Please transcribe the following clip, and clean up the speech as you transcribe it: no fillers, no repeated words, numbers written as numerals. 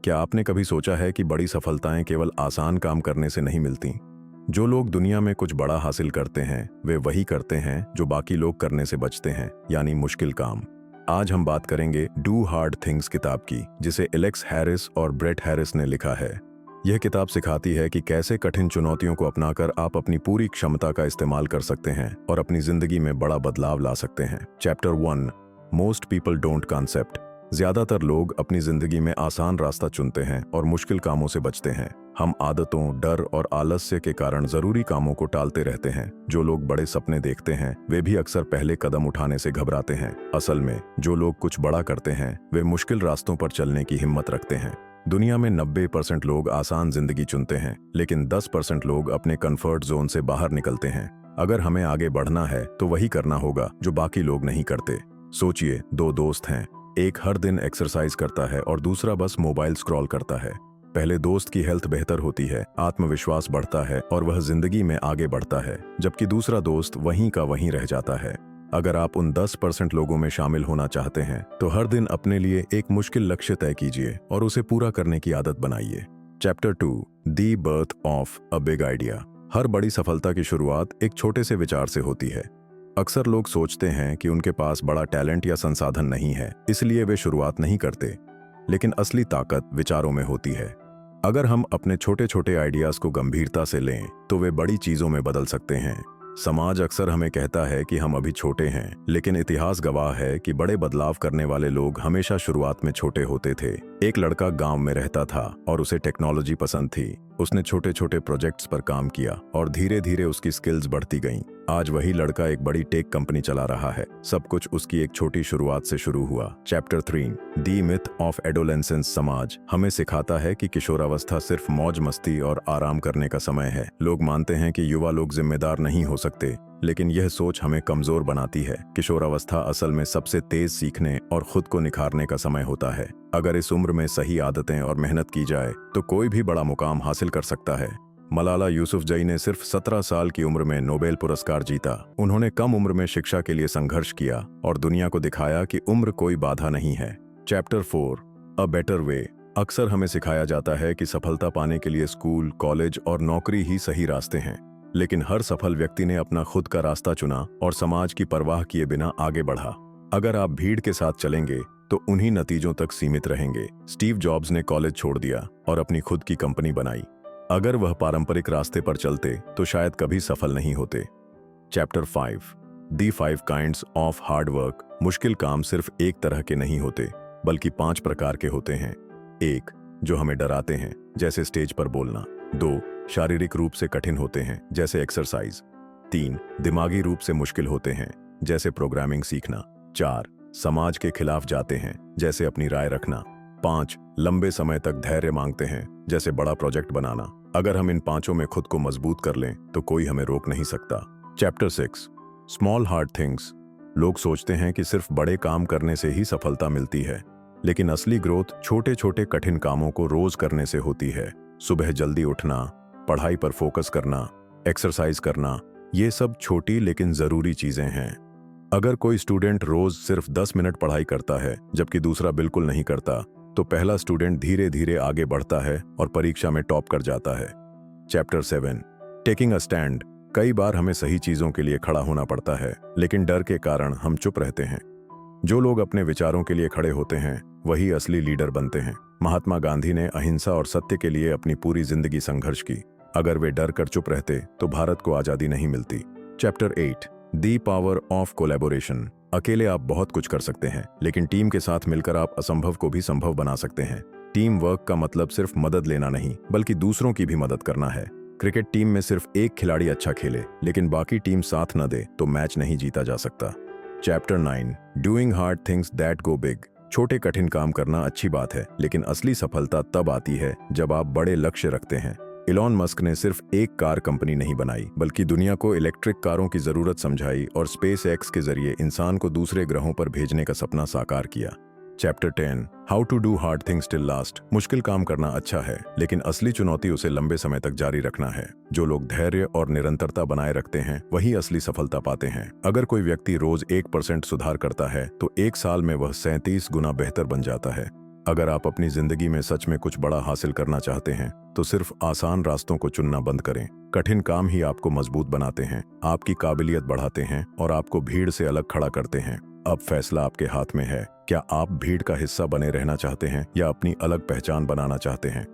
क्या आपने कभी सोचा है कि बड़ी सफलताएं केवल आसान काम करने से नहीं मिलती? जो लोग दुनिया में कुछ बड़ा हासिल करते हैं वे वही करते हैं जो बाकी लोग करने से बचते हैं, यानी मुश्किल काम। आज हम बात करेंगे डू हार्ड थिंग्स किताब की, जिसे एलेक्स हैरिस और ब्रेट हैरिस ने लिखा है। यह किताब सिखाती है कि कैसे कठिन चुनौतियों को अपनाकर आप अपनी पूरी क्षमता का इस्तेमाल कर सकते हैं और अपनी जिंदगी में बड़ा बदलाव ला सकते हैं। Chapter 1, most people don't concept. ज्यादातर लोग अपनी जिंदगी में आसान रास्ता चुनते हैं और मुश्किल कामों से बचते हैं। हम आदतों, डर और आलस्य के कारण जरूरी कामों को टालते रहते हैं। जो लोग बड़े सपने देखते हैं वे भी अक्सर पहले कदम उठाने से घबराते हैं। असल में जो लोग कुछ बड़ा करते हैं वे मुश्किल रास्तों पर चलने की हिम्मत रखते हैं। दुनिया में 90% लोग आसान जिंदगी चुनते हैं, लेकिन 10% लोग अपने कंफर्ट जोन से बाहर निकलते हैं। अगर हमें आगे बढ़ना है तो वही करना होगा जो बाकी लोग नहीं करते। सोचिए, दो दोस्त हैं, एक हर दिन एक्सरसाइज करता है और दूसरा बस मोबाइल स्क्रॉल करता है। पहले दोस्त की हेल्थ बेहतर होती है, आत्मविश्वास बढ़ता है और वह जिंदगी में आगे बढ़ता है, जबकि दूसरा दोस्त वहीं का वहीं रह जाता है। अगर आप उन 10% लोगों में शामिल होना चाहते हैं तो हर दिन अपने लिए एक मुश्किल लक्ष्य तय कीजिए और उसे पूरा करने की आदत बनाइए। Chapter 2, the birth of a big idea. हर बड़ी सफलता की शुरुआत एक छोटे से विचार से होती है। अक्सर लोग सोचते हैं कि उनके पास बड़ा टैलेंट या संसाधन नहीं है, इसलिए वे शुरुआत नहीं करते, लेकिन असली ताकत विचारों में होती है। अगर हम अपने छोटे छोटे आइडियाज को गंभीरता से लें तो वे बड़ी चीजों में बदल सकते हैं। समाज अक्सर हमें कहता है कि हम अभी छोटे हैं, लेकिन इतिहास गवाह है कि बड़े बदलाव करने वाले लोग हमेशा शुरुआत में छोटे होते थे। एक लड़का गांव में रहता था और उसे टेक्नोलॉजी पसंद थी। उसने छोटे छोटे प्रोजेक्ट्स पर काम किया और धीरे धीरे उसकी स्किल्स बढ़ती गईं। आज वही लड़का एक बड़ी टेक कंपनी चला रहा है। सब कुछ उसकी एक छोटी शुरुआत से शुरू हुआ। Chapter 3, the myth of adolescence. समाज हमें सिखाता है कि किशोरावस्था सिर्फ मौज मस्ती और आराम करने का समय है। लोग मानते हैं कि युवा लोग जिम्मेदार नहीं हो सकते, लेकिन यह सोच हमें कमजोर बनाती है। किशोरावस्था असल में सबसे तेज सीखने और खुद को निखारने का समय होता है। अगर इस उम्र में सही आदतें और मेहनत की जाए तो कोई भी बड़ा मुकाम हासिल कर सकता है। मलाला यूसुफजई ने सिर्फ 17 साल की उम्र में नोबेल पुरस्कार जीता। उन्होंने कम उम्र में शिक्षा के लिए संघर्ष किया और दुनिया को दिखाया कि उम्र कोई बाधा नहीं है। Chapter 4, a better way. अक्सर हमें सिखाया जाता है कि सफलता पाने के लिए स्कूल, कॉलेज और नौकरी ही सही रास्ते हैं, लेकिन हर सफल व्यक्ति ने अपना खुद का रास्ता चुना और समाज की परवाह किए बिना आगे बढ़ा। अगर आप भीड़ के साथ चलेंगे तो उन्हीं नतीजों तक सीमित रहेंगे। स्टीव जॉब्स ने कॉलेज छोड़ दिया और अपनी खुद की कंपनी बनाई। अगर वह पारंपरिक रास्ते पर चलते तो शायद कभी सफल नहीं होते। Chapter 5, the 5 kinds of hard work. मुश्किल काम सिर्फ एक तरह के नहीं होते, बल्कि 5 प्रकार के होते हैं। 1, जो हमें डराते हैं, जैसे स्टेज पर बोलना। 2, शारीरिक रूप से कठिन होते हैं, जैसे एक्सरसाइज। 3, दिमागी रूप से मुश्किल होते हैं, जैसे प्रोग्रामिंग सीखना। 4, समाज के खिलाफ जाते हैं, जैसे अपनी राय रखना। 5, लंबे समय तक धैर्य मांगते हैं, जैसे बड़ा प्रोजेक्ट बनाना। अगर हम इन 5 में खुद को मजबूत कर लें तो कोई हमें रोक नहीं सकता। Chapter 6, small hard things. लोग सोचते हैं कि सिर्फ बड़े काम करने से ही सफलता मिलती है, लेकिन असली ग्रोथ छोटे छोटे कठिन कामों को रोज करने से होती है। सुबह जल्दी उठना, पढ़ाई पर फोकस करना, एक्सरसाइज करना, ये सब छोटी लेकिन जरूरी चीजें हैं। अगर कोई स्टूडेंट रोज सिर्फ 10 मिनट पढ़ाई करता है जबकि दूसरा बिल्कुल नहीं करता, तो पहला स्टूडेंट धीरे धीरे आगे बढ़ता है और परीक्षा में टॉप कर जाता है। Chapter 7, taking a stand. कई बार हमें सही चीजों के लिए खड़ा होना पड़ता है, लेकिन डर के कारण हम चुप रहते हैं। जो लोग अपने विचारों के लिए खड़े होते हैं वही असली लीडर बनते हैं। महात्मा गांधी ने अहिंसा और सत्य के लिए अपनी पूरी जिंदगी संघर्ष की। अगर वे डर कर चुप रहते तो भारत को आजादी नहीं मिलती। Chapter 8, the power of collaboration. अकेले आप बहुत कुछ कर सकते हैं, लेकिन टीम के साथ मिलकर आप असंभव को भी संभव बना सकते हैं। टीम वर्क का मतलब सिर्फ मदद लेना नहीं, बल्कि दूसरों की भी मदद करना है। क्रिकेट टीम में सिर्फ एक खिलाड़ी अच्छा खेले लेकिन बाकी टीम साथ न दे तो मैच नहीं जीता जा सकता। Chapter 9, doing hard things that go big. छोटे कठिन काम करना अच्छी बात है, लेकिन असली सफलता तब आती है जब आप बड़े लक्ष्य रखते हैं। इलॉन मस्क ने सिर्फ एक कार कंपनी नहीं बनाई, बल्कि दुनिया को इलेक्ट्रिक कारों की जरूरत समझाई और स्पेस एक्स के जरिए इंसान को दूसरे ग्रहों पर भेजने का सपना साकार किया। Chapter 10, how to do hard things till last. मुश्किल काम करना अच्छा है, लेकिन असली चुनौती उसे लंबे समय तक जारी रखना है। जो लोग धैर्य और निरंतरता बनाए रखते हैं वही असली सफलता पाते हैं। अगर कोई व्यक्ति रोज 1% सुधार करता है तो 1 साल में वह 37 गुना बेहतर बन जाता है। अगर आप अपनी जिंदगी में सच में कुछ बड़ा हासिल करना चाहते हैं तो सिर्फ आसान रास्तों को चुनना बंद करें। कठिन काम ही आपको मजबूत बनाते हैं, आपकी काबिलियत बढ़ाते हैं और आपको भीड़ से अलग खड़ा करते हैं। अब फैसला आपके हाथ में है। क्या आप भीड़ का हिस्सा बने रहना चाहते हैं या अपनी अलग पहचान बनाना चाहते हैं?